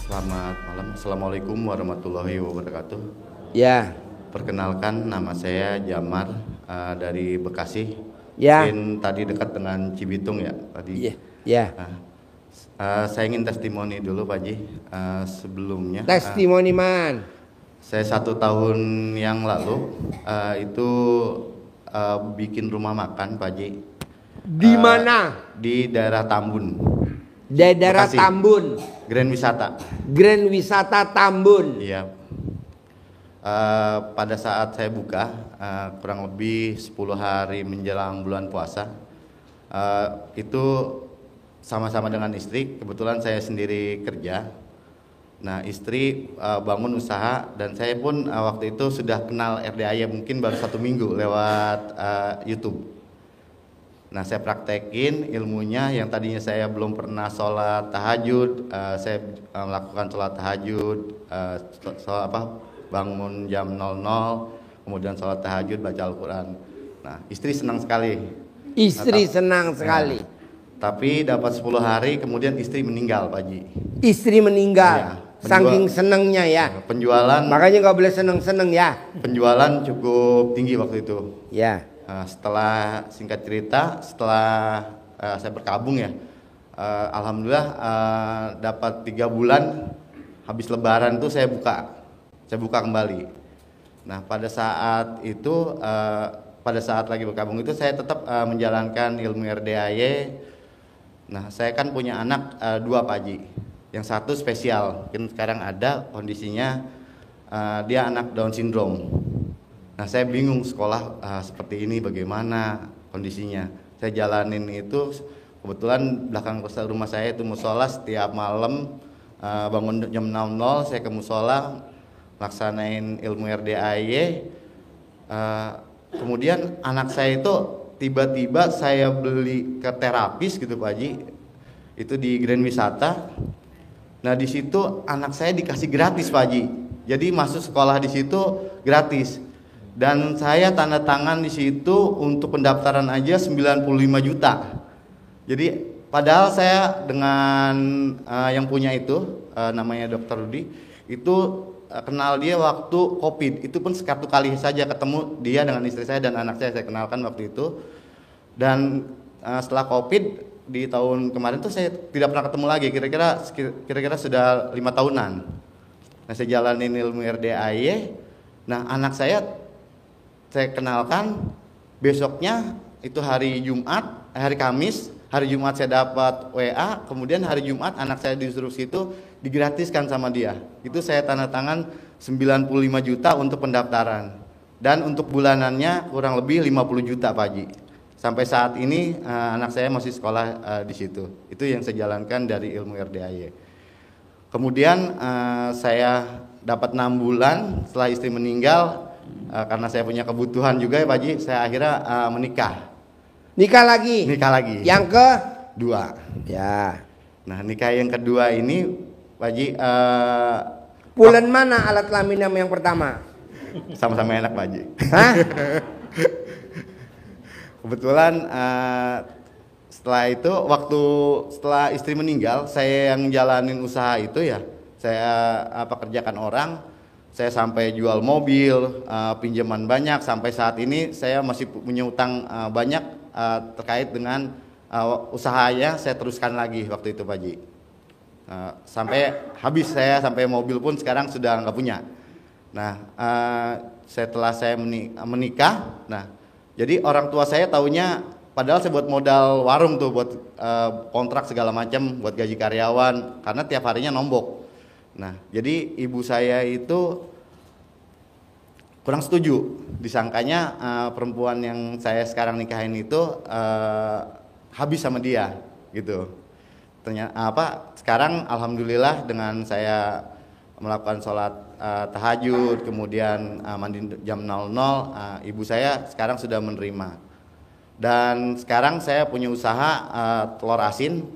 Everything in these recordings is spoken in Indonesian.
Selamat malam, Assalamualaikum warahmatullahi wabarakatuh. Ya, Perkenalkan, nama saya Jamar dari Bekasi. ya, Mungkin tadi dekat dengan Cibitung ya tadi. ya, ya. Ah, saya ingin testimoni dulu Pak Haji. Sebelumnya, Testimoni man. saya 1 tahun yang lalu itu bikin rumah makan Pak Haji. Di mana? Di daerah Tambun, Daerah Bekasi. Tambun, Grand Wisata. Grand Wisata Tambun. Iya. Pada saat saya buka, kurang lebih 10 hari menjelang bulan puasa, itu sama-sama dengan istri. Kebetulan saya sendiri kerja. Nah, istri bangun usaha dan saya pun waktu itu sudah kenal RDAY mungkin baru 1 minggu lewat YouTube. Nah, saya praktekin ilmunya yang tadinya saya belum pernah sholat tahajud, saya melakukan sholat tahajud, bangun jam 00, kemudian sholat tahajud, baca Al-Quran. Nah, istri senang sekali. Istri senang sekali. Tapi dapat 10 hari kemudian istri meninggal, Pak Haji. Istri meninggal. Iya, Saking senengnya ya. Penjualan Makanya nggak boleh seneng-seneng ya. penjualan cukup tinggi waktu itu. Ya. Setelah singkat cerita, setelah saya berkabung ya, alhamdulillah dapat 3 bulan habis Lebaran tuh saya buka kembali. Nah, pada saat itu, pada saat lagi berkabung itu saya tetap menjalankan ilmu RDAY. Nah, saya kan punya anak 2 Pak Haji. Yang satu spesial, mungkin sekarang ada kondisinya dia anak Down syndrome. Nah, saya bingung sekolah seperti ini bagaimana kondisinya. Saya jalanin itu, kebetulan belakang rumah saya itu musola. Setiap malam bangun jam 00 saya ke musola laksanain ilmu RDAY. Kemudian anak saya itu tiba-tiba saya beli ke terapis gitu Pak Haji, itu di Grand Wisata. Nah, di situ anak saya dikasih gratis Pak Haji, jadi masuk sekolah di situ gratis. Dan saya tanda tangan di situ untuk pendaftaran aja 95 juta. Jadi padahal saya dengan yang punya itu namanya Dr. Rudi itu kenal dia waktu Covid. Itu pun satu kali saja ketemu dia dengan istri saya dan anak saya kenalkan waktu itu. Dan setelah Covid di tahun kemarin tuh saya tidak pernah ketemu lagi. Kira-kira sudah 5 tahunan. Nah, saya jalanin ilmu RDAY. Nah, anak saya kenalkan besoknya itu hari Jumat, hari Kamis, hari Jumat saya dapat WA, kemudian hari Jumat anak saya disuruh situ digratiskan sama dia. Itu saya tanda tangan 95 juta untuk pendaftaran. Dan untuk bulanannya kurang lebih 50 juta Pak Haji. Sampai saat ini anak saya masih sekolah di situ. Itu yang saya jalankan dari ilmu RDAY. Kemudian saya dapat 6 bulan setelah istri meninggal. Karena saya punya kebutuhan juga ya Pak Haji, saya akhirnya menikah. Nikah lagi. Nikah lagi. Yang kedua. Ya. Nah, nikah yang kedua ini Pak Haji, Bulan mana alat kelamin yang pertama? sama-sama enak Pak Haji. Hah? Kebetulan setelah itu setelah istri meninggal, saya yang jalanin usaha itu ya. Saya pekerjakan orang. Saya sampai jual mobil, pinjaman banyak, sampai saat ini saya masih punya utang banyak terkait dengan usahanya. Saya teruskan lagi waktu itu Pak Haji. Sampai habis saya, sampai mobil pun sekarang sudah nggak punya. Nah, setelah saya menikah, nah jadi orang tua saya taunya, padahal saya buat modal warung tuh, buat kontrak segala macam, buat gaji karyawan, karena tiap harinya nombok. Nah, jadi ibu saya itu kurang setuju, disangkanya perempuan yang saya sekarang nikahin itu habis sama dia, gitu. Ternyata sekarang alhamdulillah dengan saya melakukan sholat tahajud, kemudian mandi jam 00, ibu saya sekarang sudah menerima. Dan sekarang saya punya usaha telur asin.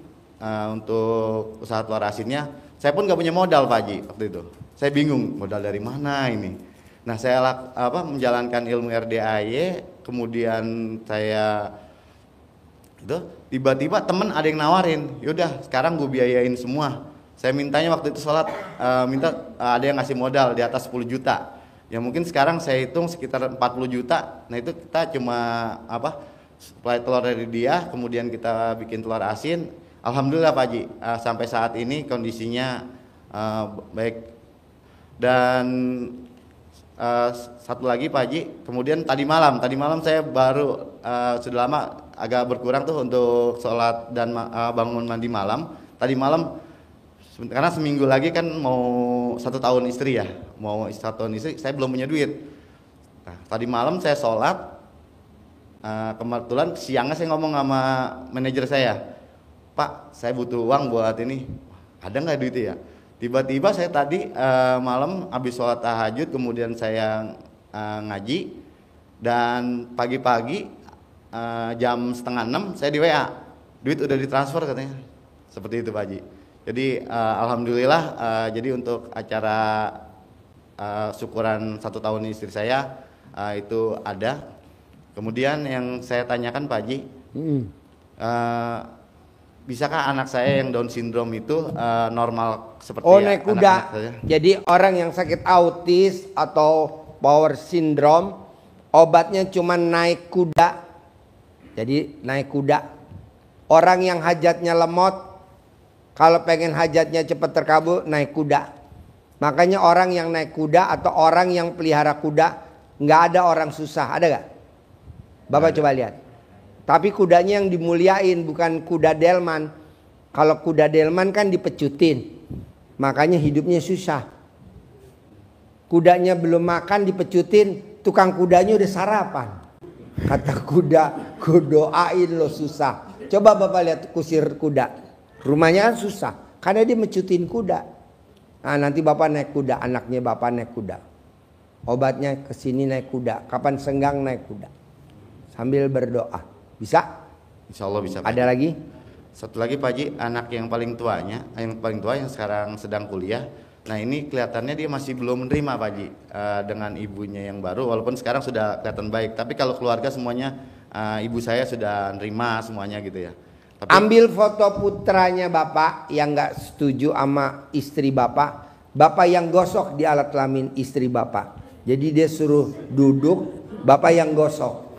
Untuk usaha telur asinnya saya pun gak punya modal Pak Haji waktu itu. Saya bingung modal dari mana ini. Nah, saya menjalankan ilmu RDAY, kemudian saya itu tiba-tiba temen ada yang nawarin, yaudah sekarang gue biayain semua Saya mintanya waktu itu sholat, ada yang ngasih modal di atas 10 juta. Ya mungkin sekarang saya hitung sekitar 40 juta. Nah itu kita cuma supply telur dari dia, kemudian kita bikin telur asin. Alhamdulillah Pak Haji, sampai saat ini kondisinya baik. Dan satu lagi Pak Haji, kemudian tadi malam saya baru sudah lama agak berkurang tuh untuk sholat dan bangun mandi malam. Tadi malam karena seminggu lagi kan mau 1 tahun istri ya, mau 1 tahun istri, saya belum punya duit. Nah, tadi malam saya sholat, kebetulan siangnya saya ngomong sama manajer saya, Pak, saya butuh uang buat ini, ada nggak duitnya ya? Tiba-tiba saya tadi malam habis sholat tahajud, kemudian saya ngaji, dan pagi-pagi jam 5:30 saya di WA, duit udah ditransfer katanya, seperti itu Pak Haji. Jadi alhamdulillah, jadi untuk acara syukuran 1 tahun istri saya itu ada. Kemudian yang saya tanyakan Pak Haji, bisakah anak saya yang Down syndrome itu normal seperti naik kuda. anak-anak saya? Jadi orang yang sakit autis atau Power syndrome, obatnya cuma naik kuda. Jadi naik kuda. Orang yang hajatnya lemot, kalau pengen hajatnya cepat terkabul, naik kuda. Makanya orang yang naik kuda atau orang yang pelihara kuda, nggak ada orang susah, ada gak? Bapak coba lihat. Tapi kudanya yang dimuliain, bukan kuda delman. Kalau kuda delman kan dipecutin, makanya hidupnya susah. Kudanya belum makan dipecutin, tukang kudanya udah sarapan. Kata kuda, gue doain lo susah. Coba Bapak lihat kusir kuda. Rumahnya kan susah, karena dia mecutin kuda. Nah nanti Bapak naik kuda, anaknya Bapak naik kuda. Obatnya kesini naik kuda, kapan senggang naik kuda. Sambil berdoa. Bisa? Insya Allah bisa Pak. Ada lagi? Satu lagi Pak Haji, anak yang paling tua yang sekarang sedang kuliah. Nah ini kelihatannya dia masih belum menerima Pak Haji dengan ibunya yang baru, walaupun sekarang sudah kelihatan baik. Tapi kalau keluarga semuanya, ibu saya sudah nerima semuanya gitu ya. Tapi, ambil foto putranya Bapak yang nggak setuju sama istri Bapak. Bapak yang gosok di alat kelamin istri Bapak. Jadi dia suruh duduk, Bapak yang gosok.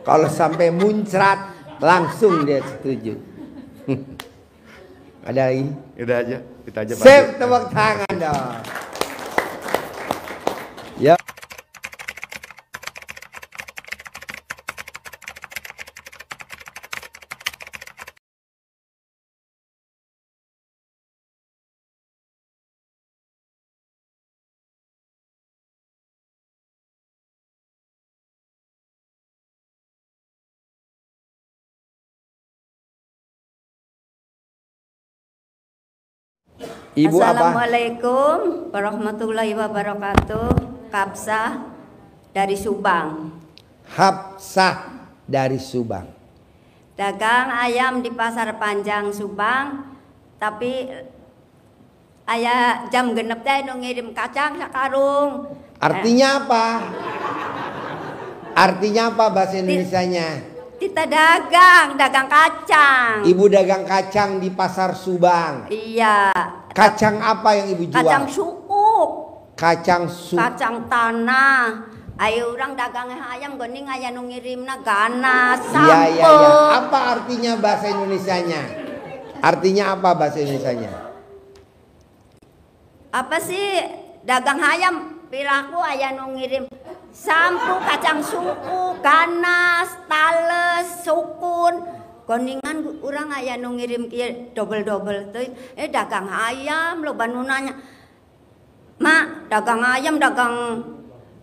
Kalau sampai muncrat, langsung dia setuju. Ada lagi? udah aja, kita aja Pak Sip, Haji. tepuk tangan dong. Ya. Ibu apa? Assalamualaikum warahmatullahi wabarakatuh. Kapsah dari Subang. Hapsah dari Subang. Dagang ayam di Pasar Panjang Subang. Tapi ayah jam genep teh nu ngirim kacang sakarung. Artinya apa? Artinya apa bahasa Indonesianya? Kita dagang kacang. Ibu dagang kacang di Pasar Subang. Iya. Kacang apa yang ibu jual? Kacang sukuk. Kacang Kacang tanah. Ayo orang dagang ayam geuning aya nu ngirimna ganas, Iya, iya, sampel. iya. Apa artinya bahasa Indonesianya? Artinya apa bahasa Indonesianya? Apa sih dagang ayam piraku aya nu ngirim sampu, kacang suku, ganas, tales, sukun. Gondingan urang aya nu ngirim kieu double-double teh. Dagang ayam loba nu nanya. Mak, dagang ayam dagang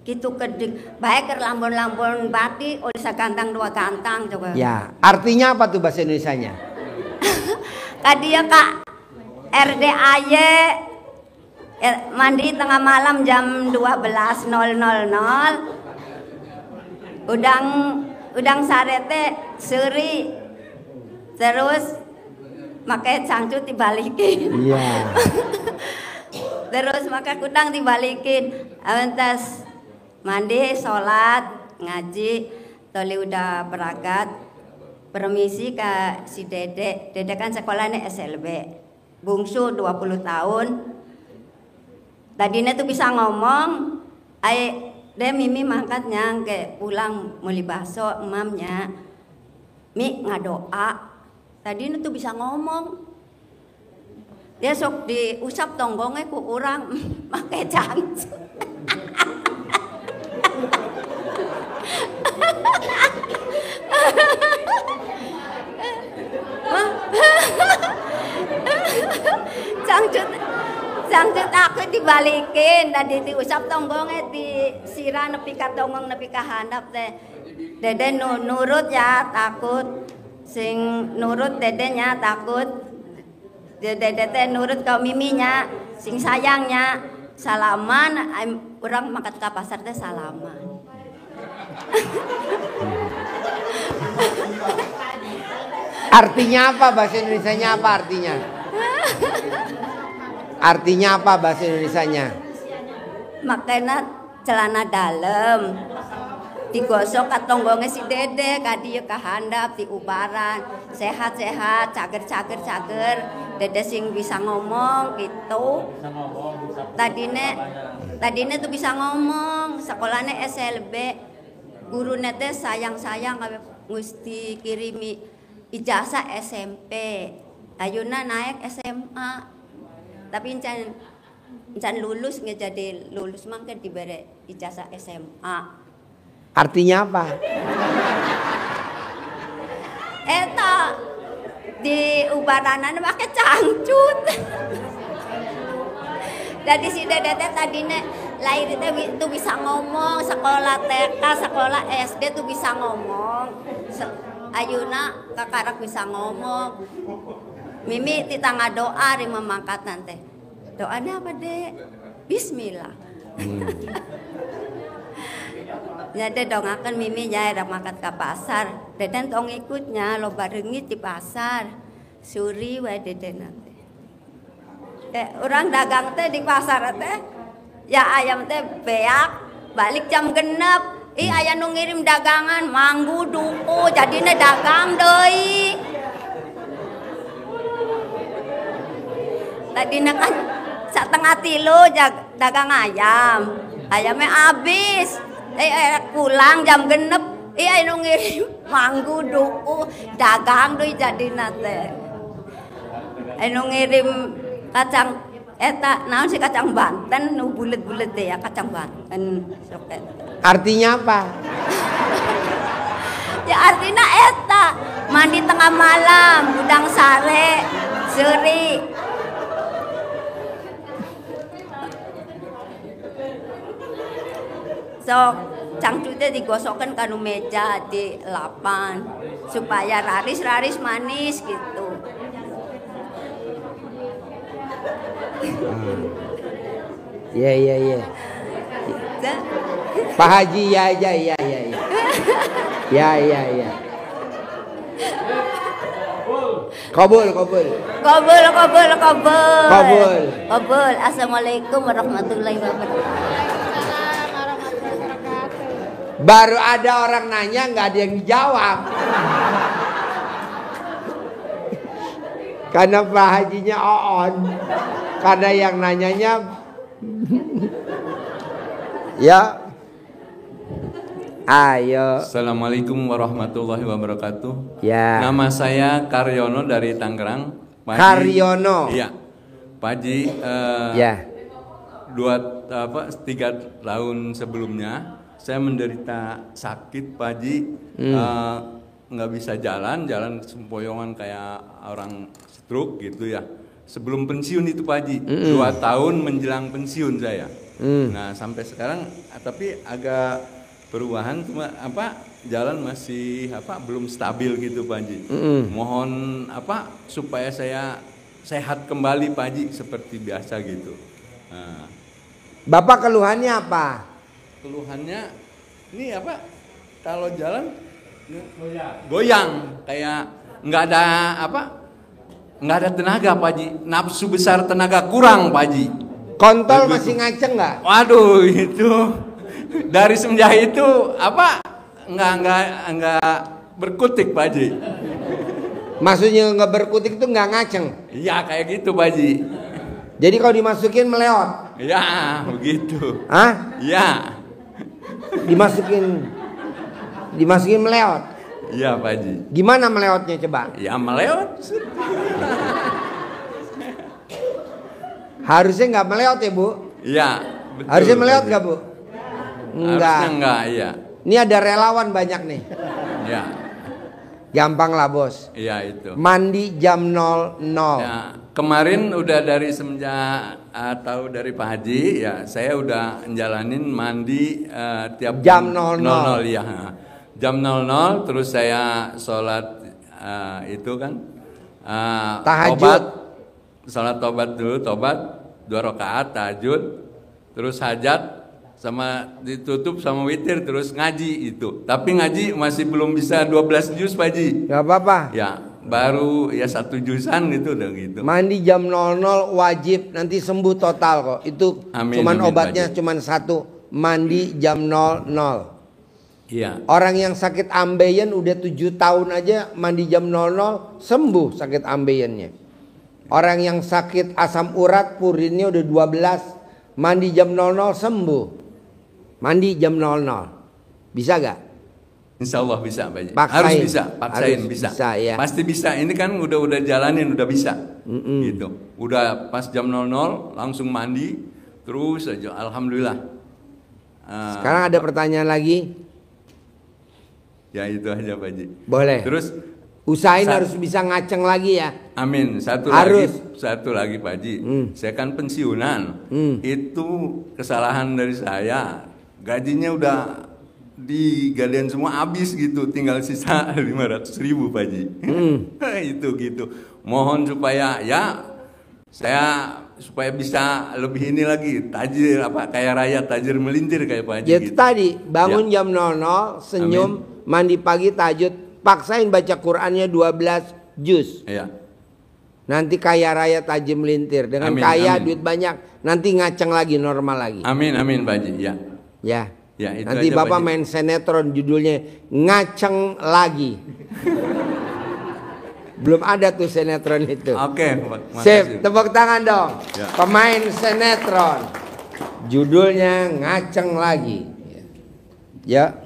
gitu kedik. Baik keur lambon-lambon bati oleh sagantang 2 gantang coba. Ya, artinya apa tuh bahasa Indonesianya? Kadia Kak RDAY mandi tengah malam jam 12.00. Udang sarete seuri. Terus make cangcut dibalikin. Iya. Terus make kudang dibalikin. Awentas mandi, sholat, ngaji, toli udah berangkat. Permisi ke si Dede. Dede kan sekolahnya SLB. bungsu 20 tahun. Tadinya tuh bisa ngomong, dia Mimi mangkatnya ke pulang muli baso emamnya. Mi ngadoa. Tadinya tuh bisa ngomong. Dia sok diusap tonggongnya ku urang pakai cangcut. Cangcut aku dibalikin dan diusap tonggongnya disirah nepi ka tonggong nepi ka handap teh. Dede nurut ya takut. Sing nurut dedenya takut. Dede teh nurut ke miminya, sing sayangnya salaman. Orang mangkat ka pasar teh salaman. Artinya apa bahasa Indonesianya, apa artinya? Artinya apa bahasa Indonesianya? Makanya celana dalam digosok ka tonggongnya si dede ka dieu ka handap di ubaran sehat-sehat cager dede sing bisa ngomong gitu. Tadine tuh bisa ngomong, sekolahnya SLB, gurune teh sayang-sayang mesti kirimi ijazah SMP. Ayeuna naik SMA. Tapi encan lulus nggak jadi lulus mah kan diberi ijazah SMA. Artinya apa? Eta di ubaranan pakai cangcut. Jadi si dede teh tadinya lahir itu bisa ngomong, sekolah TK, sekolah SD tuh bisa ngomong. Ayeuna kakarak bisa ngomong. Mimi titangga doa di memangkat nanti. Doanya apa dek? Bismillah. Jadi dongakan Mimi jaya dak mangkat ke pasar. Deden tong ikutnya lo barengit di pasar. Suri wae deden nanti. Orang dagang teh di pasar teh. Ya ayam teh beak balik jam genep. Aya nu ngirim dagangan manggu duku jadine dagang deui. Tadina kan setengah tilo dagang ayam. Ayamnya habis. Pulang jam genep. Aya nu ngirim manggu duku dagang deui jadina teh. Anu ngirim kacang eta naon si kacang Banten nu bulet-bulet teh ya kacang Banten sok eta. Artinya apa? Ya artinya eta mandi tengah malam udang sare seuri. Sok cangcutnya digosokkan kanu meja di lapan supaya raris manis gitu. Iya. Pak Haji ya. Ya. Kabul. Assalamualaikum warahmatullahi wabarakatuh. Baru ada orang nanya nggak ada yang dijawab. Karena Pak Hajinya on. Karena yang nanyanya ya. Ayo. Assalamualaikum warahmatullahi wabarakatuh. Ya. Nama saya Karyono dari Tangerang. Karyono. Iya. Pak Haji. Ya. 3 tahun sebelumnya saya menderita sakit, Pak Haji. Nggak bisa jalan sempoyongan kayak orang stroke gitu ya. Sebelum pensiun itu Pak Haji, 2 tahun menjelang pensiun saya. Nah sampai sekarang tapi agak perubahan, cuma jalan masih belum stabil gitu Pak Haji. Mohon supaya saya sehat kembali Pak Haji seperti biasa gitu. Nah. Bapak keluhannya apa? Keluhannya ini kalau jalan goyang kayak nggak ada tenaga Pak Haji, nafsu besar tenaga kurang Pak Haji. Kontol masih ngaceng nggak? Waduh itu dari semenjak itu nggak berkutik Pak Haji. Maksudnya nggak berkutik itu nggak ngaceng. Iya kayak gitu Pak Haji. Jadi kalau dimasukin meleot. Ya begitu. Hah? Ya. Dimasukin meleot. Iya Pak Haji. Gimana meleotnya coba? Ya meleot. Harusnya nggak meleot ya Bu? Iya. betul, Harusnya meleot Pak Haji. nggak Bu? Harusnya enggak, iya. Ini ada relawan banyak nih. Ya. Gampang lah bos. Iya itu. Mandi jam 00. Ya, kemarin udah dari semenjak tahu dari Pak Haji, ya saya udah menjalanin mandi tiap Jam 00. ya. Jam 00 terus saya sholat itu kan Tahajud. tobat, sholat tobat dulu, tobat 2 rakaat tahajud, terus hajat sama ditutup sama witir terus ngaji itu. Tapi ngaji masih belum bisa 12 juz Pak Haji. Gak apa-apa. Ya, baru ya 1 jusan gitu udah gitu. Mandi jam 00 wajib, nanti sembuh total kok. Itu Amin, cuman amin, obatnya Pak Haji. cuman 1, mandi jam 00. Iya. Orang yang sakit ambeien udah 7 tahun aja mandi jam 00 sembuh sakit ambeiennya. Orang yang sakit asam urat purinnya udah 12 mandi jam 00 sembuh. Mandi jam 00. Bisa gak? Insya Allah bisa Pak Haji. Paksain. Harus bisa, paksain Harus bisa. bisa, ya. Pasti bisa. Ini kan udah jalanin, udah bisa. Gitu. Udah pas jam 00 langsung mandi terus aja. Alhamdulillah. Sekarang ada pertanyaan lagi? Ya itu aja Pak Haji. Boleh. Terus Usahain harus bisa ngaceng lagi ya. amin. Harus. Satu lagi Pak Haji. Saya kan pensiunan. Itu kesalahan dari saya. Gajinya udah digalian semua habis gitu. Tinggal sisa 500.000 Pak Haji. Itu gitu. Mohon supaya ya saya supaya bisa lebih ini lagi tajir kaya raya tajir melintir kayak Pak Haji Ya gitu. tadi bangun jam 00, senyum, mandi pagi tahajud, paksain baca Qur'annya 12 juz. Iya. Nanti kaya raya tajir melintir. Dengan Amin, kaya amin. duit banyak, nanti ngaceng lagi normal lagi. Amin Pak Haji. Ya. Ya. Ya, itu Nanti aja, Bapak Pak Haji. main sinetron judulnya ngaceng lagi. Belum ada tuh sinetron itu. Oke, Sip, tepuk tangan dong. Ya. Pemain sinetron. Judulnya ngaceng lagi. Ya.